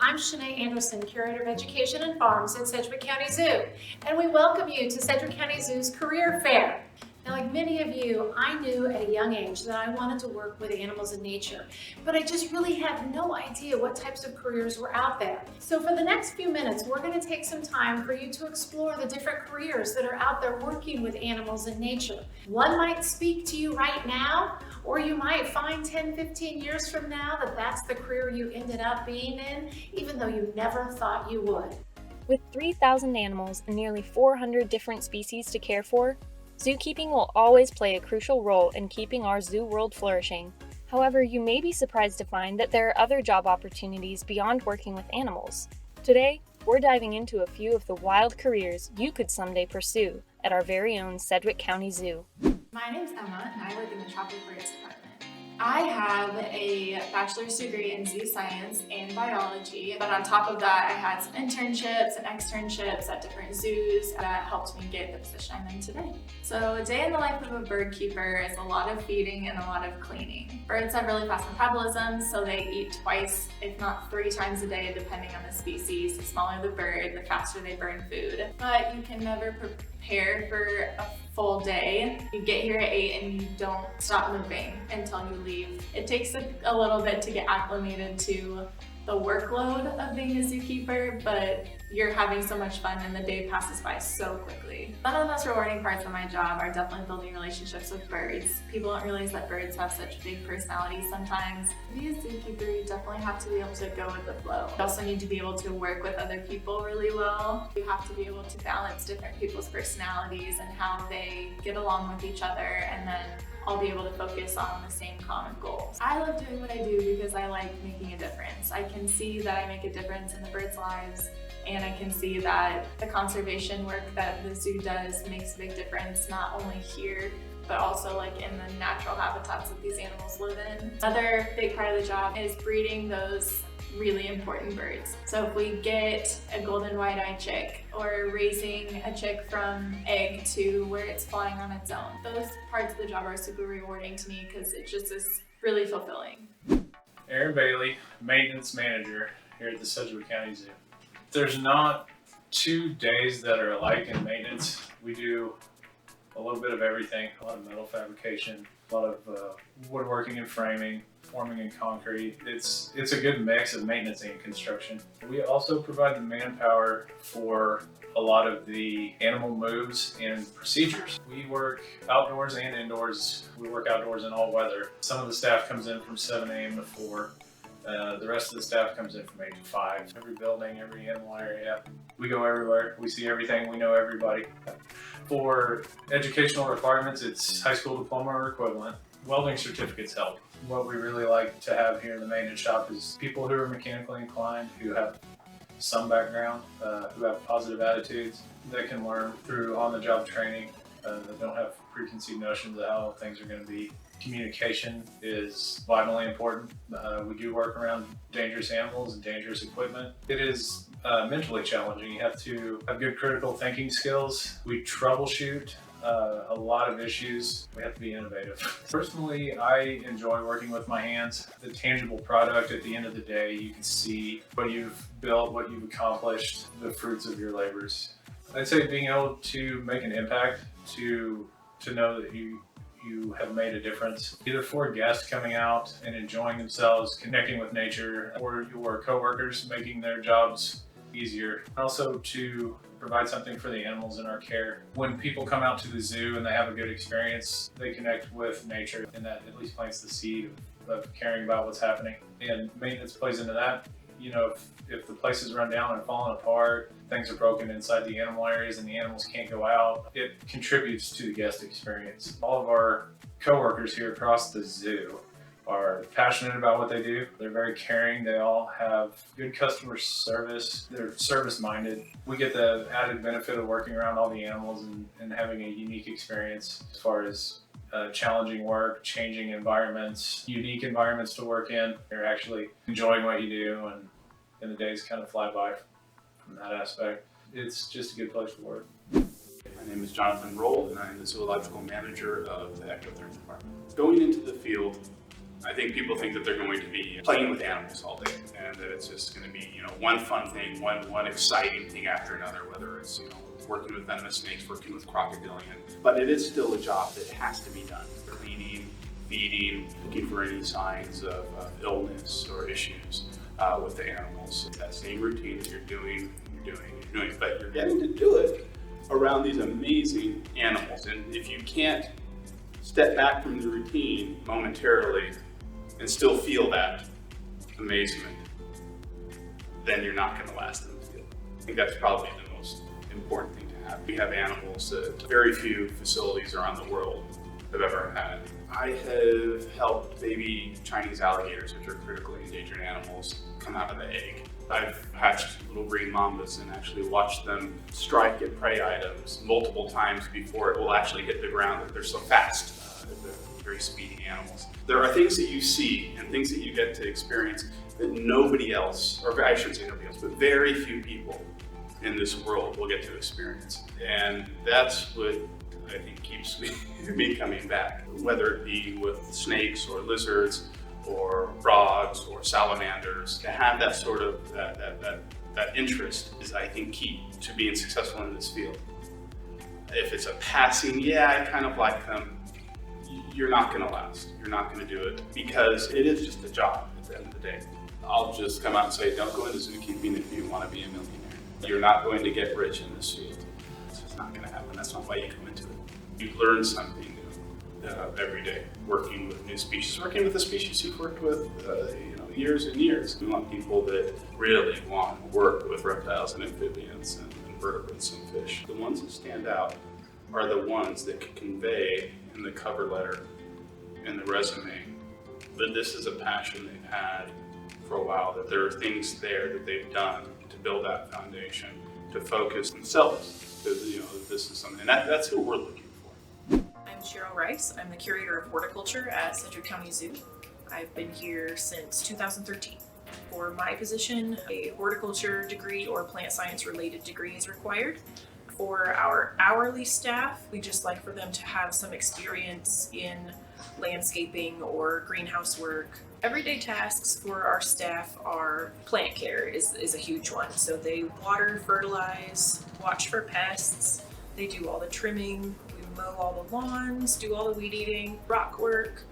I'm Shanae Anderson, Curator of Education and Farms at Sedgwick County Zoo, and we welcome you to Sedgwick County Zoo's Career Fair. Now, like many of you, I knew at a young age that I wanted to work with animals in nature, but I just really had no idea what types of careers were out there. So for the next few minutes, we're going to take some time for you to explore the different careers that are out there working with animals in nature. One might speak to you right now, or you might find 10, 15 years from now that that's the career you ended up being in, even though you never thought you would. With 3,000 animals and nearly 400 different species to care for, zookeeping will always play a crucial role in keeping our zoo world flourishing. However, you may be surprised to find that there are other job opportunities beyond working with animals. Today, we're diving into a few of the wild careers you could someday pursue at our very own Sedgwick County Zoo. My name's Emma, and I work in the tropical birds department. I have a bachelor's degree in zoo science and biology, but on top of that, I had some internships and externships at different zoos that helped me get the position I'm in today. So a day in the life of a bird keeper is a lot of feeding and a lot of cleaning. Birds have really fast metabolism, so they eat twice, if not 3 times a day, depending on the species. The smaller the bird, the faster they burn food. But you can never prepare for a full day. You get here at 8 and you don't stop moving until you leave. It takes a little bit to get acclimated to the workload of being a zookeeper, but you're having so much fun and the day passes by so quickly. One of the most rewarding parts of my job are definitely building relationships with birds. People don't realize that birds have such big personalities sometimes. To be a zookeeper, you definitely have to be able to go with the flow. You also need to be able to work with other people really well. You have to be able to balance different people's personalities and how they get along with each other, and then I'll be able to focus on the same common goals. I love doing what I do because I like making a difference. I can see that I make a difference in the birds' lives, and I can see that the conservation work that the zoo does makes a big difference, not only here, but also like in the natural habitats that these animals live in. Another big part of the job is breeding those really important birds. So if we get a golden white-eyed chick, or raising a chick from egg to where it's flying on its own, those parts of the job are super rewarding to me because it just is really fulfilling. Aaron Bailey, maintenance manager here at the Sedgwick County Zoo. There's not 2 days that are alike in maintenance. We do a little bit of everything, a lot of metal fabrication, a lot of woodworking and framing, forming and concrete. It's a good mix of maintenance and construction. We also provide the manpower for a lot of the animal moves and procedures. We work outdoors and indoors. We work outdoors in all weather. Some of the staff comes in from 7 a.m. to 4. The rest of the staff comes in from 8 to 5. Every building, every animal area. We go everywhere. We see everything. We know everybody. For educational requirements, it's high school diploma or equivalent. Welding certificates help. What we really like to have here in the maintenance shop is people who are mechanically inclined, who have some background, who have positive attitudes, that can learn through on-the-job training, that don't have preconceived notions of how things are going to be. Communication is vitally important. We do work around dangerous animals and dangerous equipment. It is mentally challenging. You have to have good critical thinking skills. We troubleshoot a lot of issues. We have to be innovative. Personally, I enjoy working with my hands. The tangible product at the end of the day, you can see what you've built, what you've accomplished, the fruits of your labors. I'd say being able to make an impact, to know that you have made a difference, either for guests coming out and enjoying themselves, connecting with nature, or your coworkers making their jobs easier. Also to provide something for the animals in our care. When people come out to the zoo and they have a good experience, they connect with nature, and that at least plants the seed of caring about what's happening. And maintenance plays into that. You know, if the place is run down and falling apart, things are broken inside the animal areas and the animals can't go out, it contributes to the guest experience. All of our coworkers here across the zoo are passionate about what they do. They're very caring. They all have good customer service. They're service-minded. We get the added benefit of working around all the animals and having a unique experience as far as challenging work, changing environments, unique environments to work in. You're actually enjoying what you do, and the days kind of fly by from that aspect. It's just a good place to work. My name is Jonathan Roll, and I'm the zoological manager of the ectotherapy department. Going into the field I think people think that they're going to be playing with animals all day, and that it's just going to be, one fun thing, one exciting thing after another, whether it's, working with venomous snakes, working with crocodilian. But it is still a job that has to be done. Cleaning, feeding, looking for any signs of illness or issues with the animals. That same routine that you're doing, but you're getting to do it around these amazing animals. And if you can't step back from the routine momentarily and still feel that amazement, then you're not going to last in the field. I think that's probably the most important thing to have. We have animals that very few facilities around the world have ever had. I have helped baby Chinese alligators, which are critically endangered animals, come out of the egg. I've hatched little green mambas and actually watched them strike at prey items multiple times before it will actually hit the ground. They're so fast. They're very speedy animals. There are things that you see and things that you get to experience that nobody else, or I shouldn't say nobody else, but very few people in this world will get to experience. And that's what I think keeps me coming back, whether it be with snakes or lizards or frogs or salamanders. To have that sort of that interest is, I think, key to being successful in this field. If it's a passing, I kind of like them, you're not going to last. You're not going to do it because it is just a job at the end of the day. I'll just come out and say, don't go into zookeeping if you want to be a millionaire. You're not going to get rich in this field. It's just not going to happen. That's not why you come into it. You learn something new every day, working with new species, working with the species you've worked with years and years. We want people that really want to work with reptiles and amphibians and vertebrates and fish. The ones that stand out are the ones that can convey in the cover letter, in the resume, that this is a passion they've had for a while, that there are things there that they've done to build that foundation, to focus themselves, because this is something, and that's who we're looking for. I'm Cheryl Rice. I'm the curator of horticulture at Sedgwick County Zoo. I've been here since 2013. For my position, a horticulture degree or plant science related degree is required. For our hourly staff, we just like for them to have some experience in landscaping or greenhouse work. Everyday tasks for our staff are plant care is a huge one. So they water, fertilize, watch for pests. They do all the trimming. We mow all the lawns, do all the weed eating, rock work,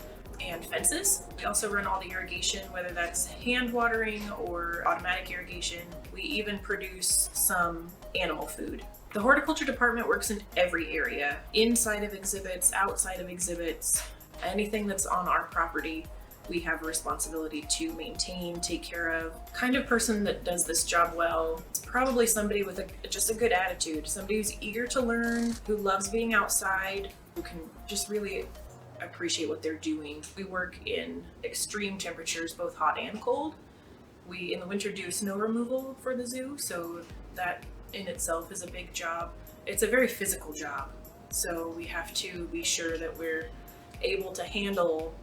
and fences. We also run all the irrigation, whether that's hand watering or automatic irrigation. We even produce some animal food. The horticulture department works in every area, inside of exhibits, outside of exhibits, anything that's on our property. We have a responsibility to maintain, take care of. Kind of person that does this job well, it's probably somebody with just a good attitude, somebody who's eager to learn, who loves being outside, who can just really appreciate what they're doing. We work in extreme temperatures, both hot and cold. We, in the winter, do snow removal for the zoo, so that in itself is a big job. It's a very physical job, so we have to be sure that we're able to handle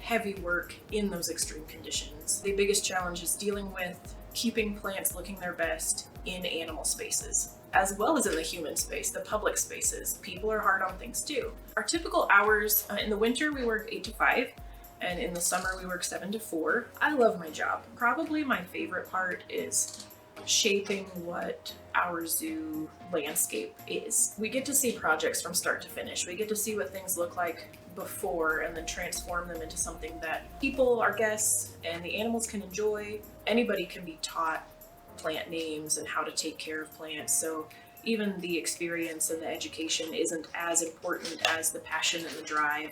heavy work in those extreme conditions. The biggest challenge is dealing with keeping plants looking their best in animal spaces, as well as in the human space, the public spaces. People are hard on things too. Our typical hours, in the winter we work 8 to 5, and in the summer we work 7 to 4. I love my job. Probably my favorite part is shaping what our zoo landscape is. We get to see projects from start to finish. We get to see what things look like before and then transform them into something that people, our guests, and the animals can enjoy. Anybody can be taught plant names and how to take care of plants. So even the experience and the education isn't as important as the passion and the drive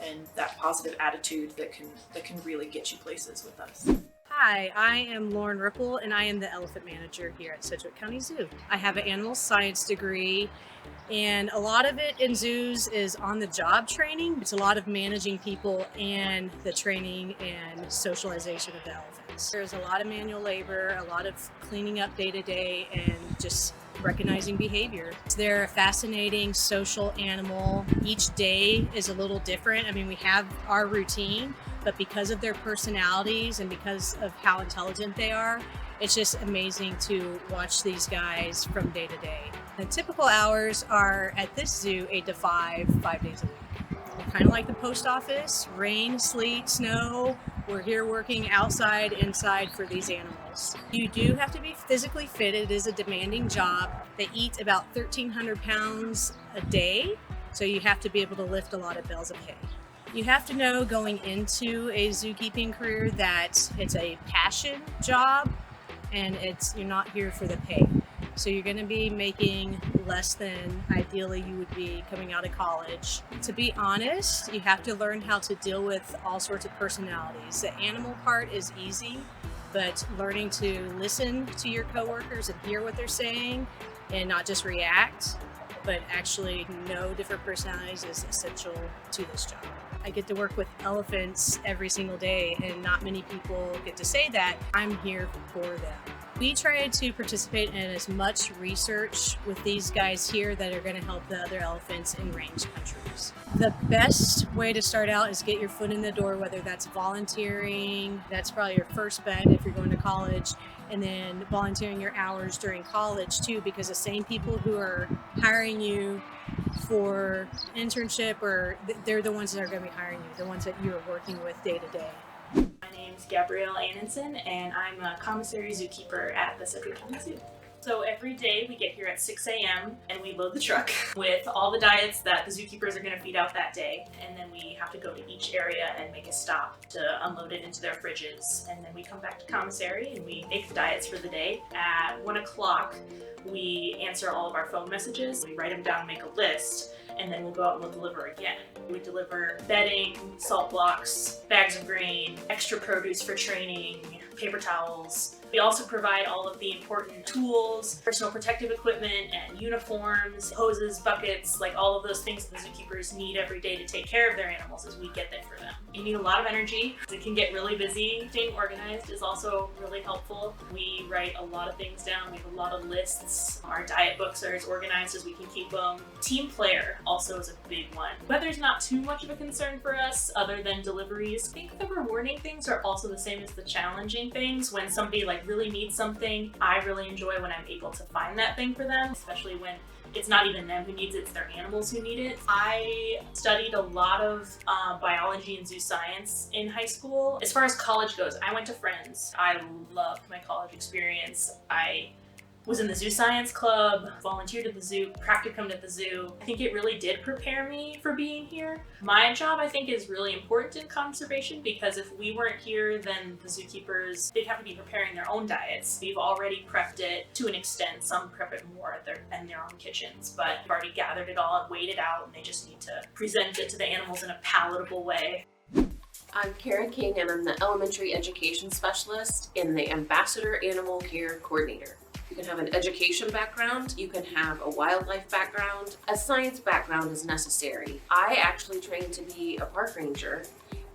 and that positive attitude that can really get you places with us. Hi, I am Lauren Ripple and I am the elephant manager here at Sedgwick County Zoo. I have an animal science degree and a lot of it in zoos is on the job training. It's a lot of managing people and the training and socialization of the elephants. There's a lot of manual labor, a lot of cleaning up day to day and just recognizing behavior. They're a fascinating social animal. Each day is a little different. I mean, we have our routine, but because of their personalities and because of how intelligent they are, it's just amazing to watch these guys from day to day. The typical hours are at this zoo 8 to 5, 5 days a week. We're kind of like the post office, rain, sleet, snow. We're here working outside, inside for these animals. You do have to be physically fit. It is a demanding job. They eat about 1,300 pounds a day, so you have to be able to lift a lot of bales of hay. You have to know going into a zookeeping career that it's a passion job and you're not here for the pay. So you're going to be making less than ideally you would be coming out of college. To be honest, you have to learn how to deal with all sorts of personalities. The animal part is easy, but learning to listen to your coworkers and hear what they're saying and not just react, but actually know different personalities is essential to this job. I get to work with elephants every single day, and not many people get to say that. I'm here for them. We try to participate in as much research with these guys here that are going to help the other elephants in range countries. The best way to start out is get your foot in the door, whether that's volunteering, that's probably your first bet if you're going to college, and then volunteering your hours during college too, because the same people who are hiring you for internship, or they're the ones that are going to be hiring you, the ones that you're working with day to day. My name's Gabrielle Annenson, and I'm a commissary zookeeper at the Sedgwick County Zoo. So every day we get here at 6 a.m. and we load the truck with all the diets that the zookeepers are going to feed out that day, and then we have to go to each area and make a stop to unload it into their fridges, and then we come back to commissary and we make the diets for the day. At 1 o'clock we answer all of our phone messages, we write them down, make a list, and then we'll go out and we'll deliver again. We deliver bedding, salt blocks, bags of grain, extra produce for training, paper towels. We also provide all of the important tools, personal protective equipment, and uniforms, hoses, buckets, like all of those things that the zookeepers need every day to take care of their animals as we get there for them. You need a lot of energy. It can get really busy. Staying organized is also really helpful. We write a lot of things down. We have a lot of lists. Our diet books are as organized as we can keep them. Team player also is a big one. Weather's not too much of a concern for us other than deliveries. I think the rewarding things are also the same as the challenging things. When somebody really needs something, I really enjoy when I'm able to find that thing for them, especially when it's not even them who needs it, it's their animals who need it. I studied a lot of biology and zoo science in high school. As far as college goes, I went to Friends. I loved my college experience. I was in the zoo science club, volunteered at the zoo, practicumed at the zoo. I think it really did prepare me for being here. My job, I think, is really important in conservation because if we weren't here, then the zookeepers, they'd have to be preparing their own diets. We've already prepped it to an extent. Some prep it more in their own kitchens, but we've already gathered it all and weighed it out, and they just need to present it to the animals in a palatable way. I'm Kara King, and I'm the Elementary Education Specialist and the Ambassador Animal Care Coordinator. You can have an education background, you can have a wildlife background. A science background is necessary. I actually trained to be a park ranger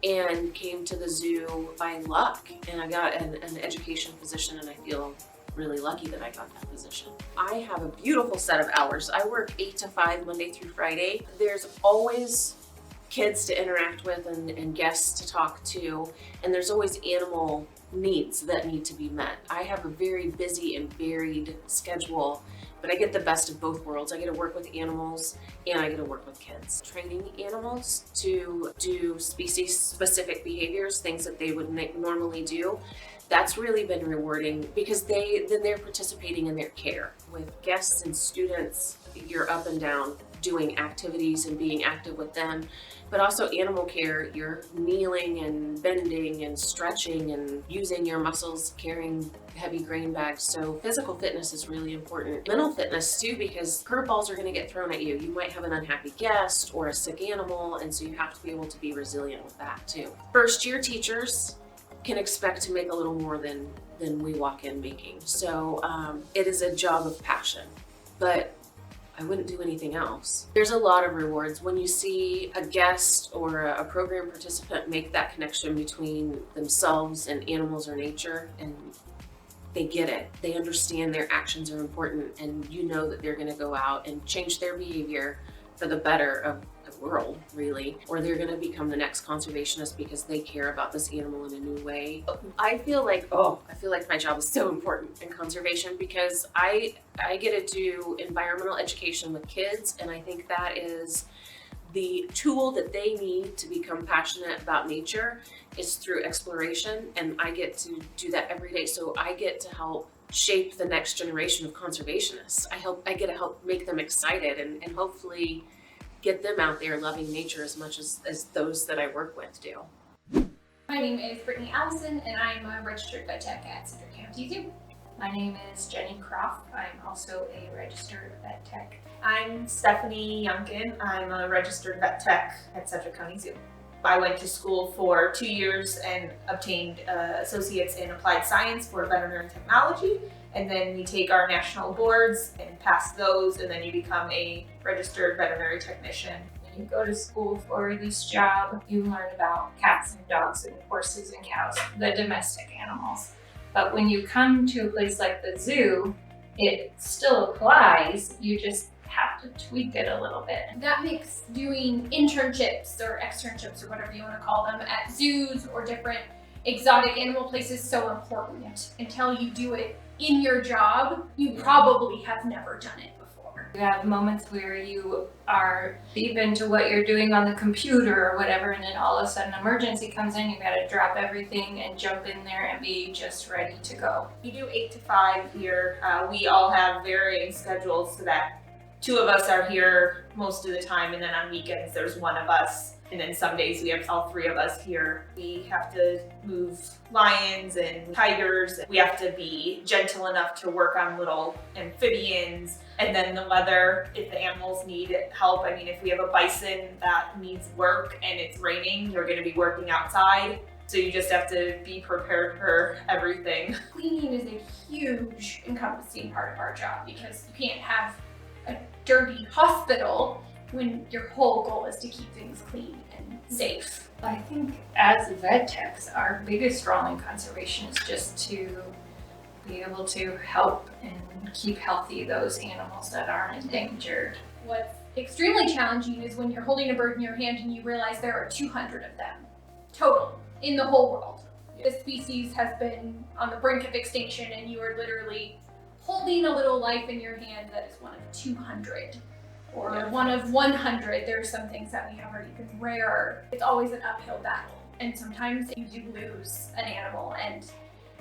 and came to the zoo by luck, and I got an education position, and I feel really lucky that I got that position. I have a beautiful set of hours. I work 8 to 5 Monday through Friday. There's always kids to interact with and guests to talk to, and there's always animal needs that need to be met. I have a very busy and varied schedule, but I get the best of both worlds. I get to work with animals and I get to work with kids. Training animals to do species-specific behaviors, things that they would normally do, that's really been rewarding because they're participating in their care. With guests and students, you're up and down doing activities and being active with them, but also animal care, you're kneeling and bending and stretching and using your muscles, carrying heavy grain bags. So physical fitness is really important. Mental fitness too, because curveballs are going to get thrown at you. You might have an unhappy guest or a sick animal, and so you have to be able to be resilient with that too. First year teachers can expect to make a little more than we walk in making. So it is a job of passion, but I wouldn't do anything else. There's a lot of rewards when you see a guest or a program participant make that connection between themselves and animals or nature, and they get it. They understand their actions are important, and you know that they're gonna go out and change their behavior for the better of the world, really, or they're gonna become the next conservationist because they care about this animal in a new way. I feel like my job is so important in conservation because I get to do environmental education with kids, and I think that is The tool that they need to become passionate about nature is through exploration, and I get to do that every day. So I get to help shape the next generation of conservationists. I get to help make them excited and hopefully get them out there loving nature as much as those that I work with do. My name is Brittany Allison, and I'm a registered vet tech at Sedgwick County Zoo. My name is Jenny Croft. I'm also a registered vet tech. I'm Stephanie Youngkin. I'm a registered vet tech at Sedgwick County Zoo. I went to school for 2 years and obtained associates in applied science for veterinary technology. And then we take our national boards and pass those, and then you become a registered veterinary technician. When you go to school for this job, you learn about cats and dogs and horses and cows, the domestic animals. But when you come to a place like the zoo, it still applies. You just have to tweak it a little bit. That makes doing internships or externships or whatever you want to call them at zoos or different exotic animal places so important. Until you do it in your job, you probably have never done it before. You have moments where you are deep into what you're doing on the computer or whatever, and then all of a sudden an emergency comes in, you gotta drop everything and jump in there and be just ready to go. We do 8 to 5 here. We all have varying schedules so that 2 of us are here most of the time, and then on weekends there's 1 of us. And then some days we have all 3 of us here. We have to move lions and tigers. We have to be gentle enough to work on little amphibians. And then the weather, if the animals need help. I mean, if we have a bison that needs work and it's raining, they're gonna be working outside. So you just have to be prepared for everything. Cleaning is a huge encompassing part of our job because you can't have a dirty hospital when your whole goal is to keep things clean and safe. I think as vet techs, our biggest role in conservation is just to be able to help and keep healthy those animals that aren't endangered. What's extremely challenging is when you're holding a bird in your hand and you realize there are 200 of them total in the whole world. The species has been on the brink of extinction and you are literally holding a little life in your hand that is one of 200 or one of 100. There are some things that we have are even rarer. It's always an uphill battle, and sometimes you do lose an animal, and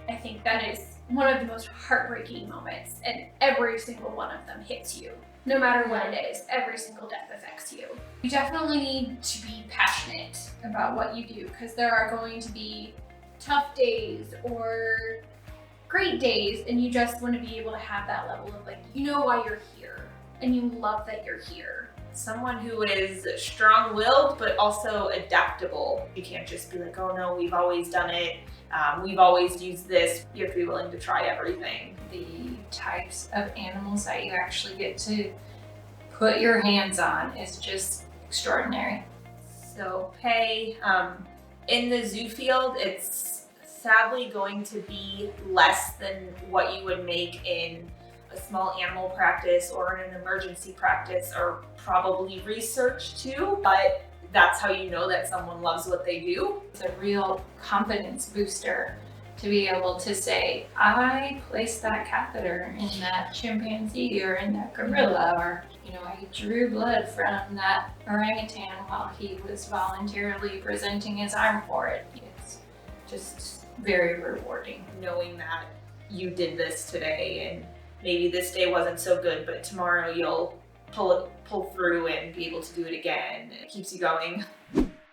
I think that is one of the most heartbreaking moments, and every single one of them hits you. No matter what it is, every single death affects you. You definitely need to be passionate about what you do because there are going to be tough days or great days, and you just want to be able to have that level of you know why you're here and you love that you're here. Someone who is strong-willed but also adaptable. You can't just be like, oh no, we've always done it. We've always used this. You have to be willing to try everything. The types of animals that you actually get to put your hands on is just extraordinary. So pay, in the zoo field, it's sadly going to be less than what you would make in a small animal practice or in an emergency practice, or probably research too, but that's how you know that someone loves what they do. It's a real confidence booster to be able to say, I placed that catheter in that chimpanzee or in that gorilla, or I drew blood from that orangutan while he was voluntarily presenting his arm for it. It's just very rewarding. Knowing that you did this today, and maybe this day wasn't so good, but tomorrow you'll pull through and be able to do it again. It keeps you going.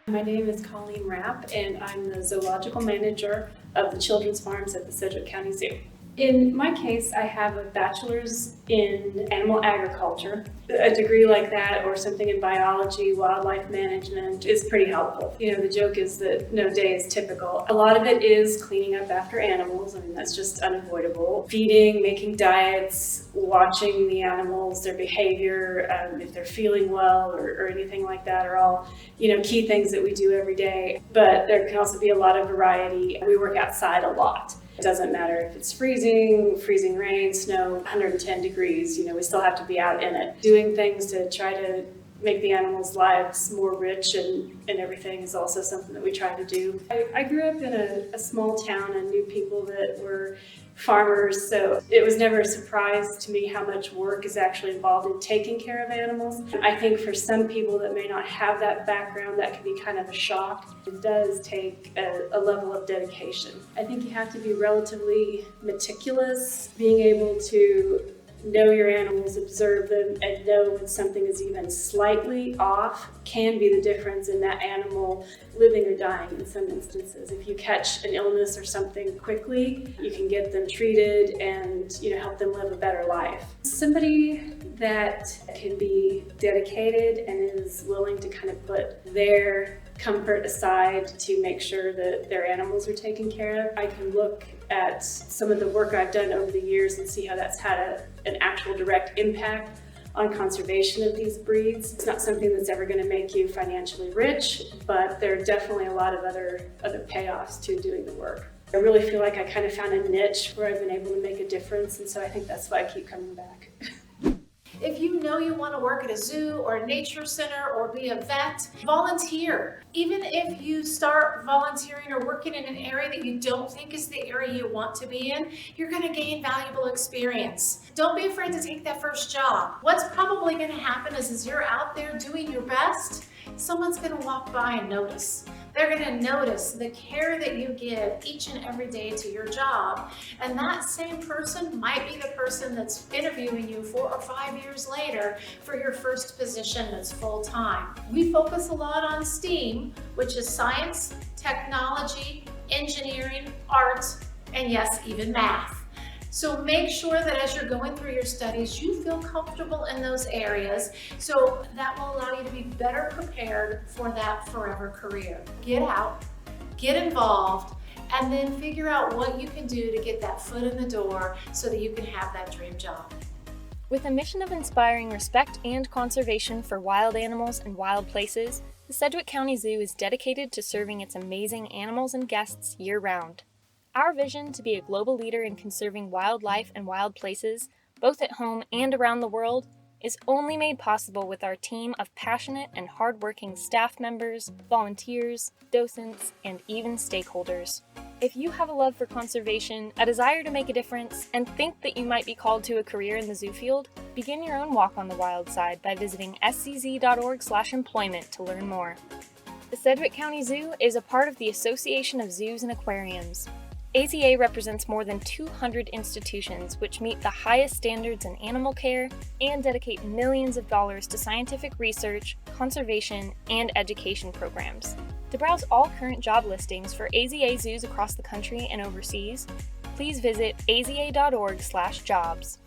My name is Colleen Rapp, and I'm the zoological manager of the children's farms at the Sedgwick County Zoo. In my case, I have a bachelor's in animal agriculture. A degree like that or something in biology, wildlife management is pretty helpful. The joke is that no day is typical. A lot of it is cleaning up after animals. I mean, that's just unavoidable. Feeding, making diets, watching the animals, their behavior, if they're feeling well or anything like that are all, key things that we do every day. But there can also be a lot of variety. We work outside a lot. It doesn't matter if it's freezing rain, snow, 110 degrees, we still have to be out in it. Doing things to try to make the animals' lives more rich and everything is also something that we try to do. I grew up in a small town and knew people that were farmers, so it was never a surprise to me how much work is actually involved in taking care of animals. I think for some people that may not have that background, that can be kind of a shock. It does take a level of dedication. I think you have to be relatively meticulous, being able to know your animals, observe them, and know when something is even slightly off can be the difference in that animal living or dying in some instances. If you catch an illness or something quickly, you can get them treated and help them live a better life. Somebody that can be dedicated and is willing to kind of put their comfort aside to make sure that their animals are taken care of. I can look at some of the work I've done over the years and see how that's had an actual direct impact on conservation of these breeds. It's not something that's ever going to make you financially rich, but there are definitely a lot of other payoffs to doing the work. I really feel like I kind of found a niche where I've been able to make a difference, and so I think that's why I keep coming back. If you know you want to work at a zoo or a nature center or be a vet, volunteer. Even if you start volunteering or working in an area that you don't think is the area you want to be in, you're going to gain valuable experience. Don't be afraid to take that first job. What's probably going to happen is as you're out there doing your best, someone's going to walk by and notice. They're going to notice the care that you give each and every day to your job, and that same person might be the person that's interviewing you 4 or 5 years later for your first position that's full-time. We focus a lot on STEAM, which is science, technology, engineering, art, and yes, even math. So make sure that as you're going through your studies, you feel comfortable in those areas, so that will allow you to be better prepared for that forever career. Get out, get involved, and then figure out what you can do to get that foot in the door so that you can have that dream job. With a mission of inspiring respect and conservation for wild animals and wild places, the Sedgwick County Zoo is dedicated to serving its amazing animals and guests year-round. Our vision to be a global leader in conserving wildlife and wild places, both at home and around the world, is only made possible with our team of passionate and hardworking staff members, volunteers, docents, and even stakeholders. If you have a love for conservation, a desire to make a difference, and think that you might be called to a career in the zoo field, begin your own walk on the wild side by visiting scz.org/employment to learn more. The Sedgwick County Zoo is a part of the Association of Zoos and Aquariums. AZA represents more than 200 institutions which meet the highest standards in animal care and dedicate millions of dollars to scientific research, conservation, and education programs. To browse all current job listings for AZA zoos across the country and overseas, please visit aza.org/jobs.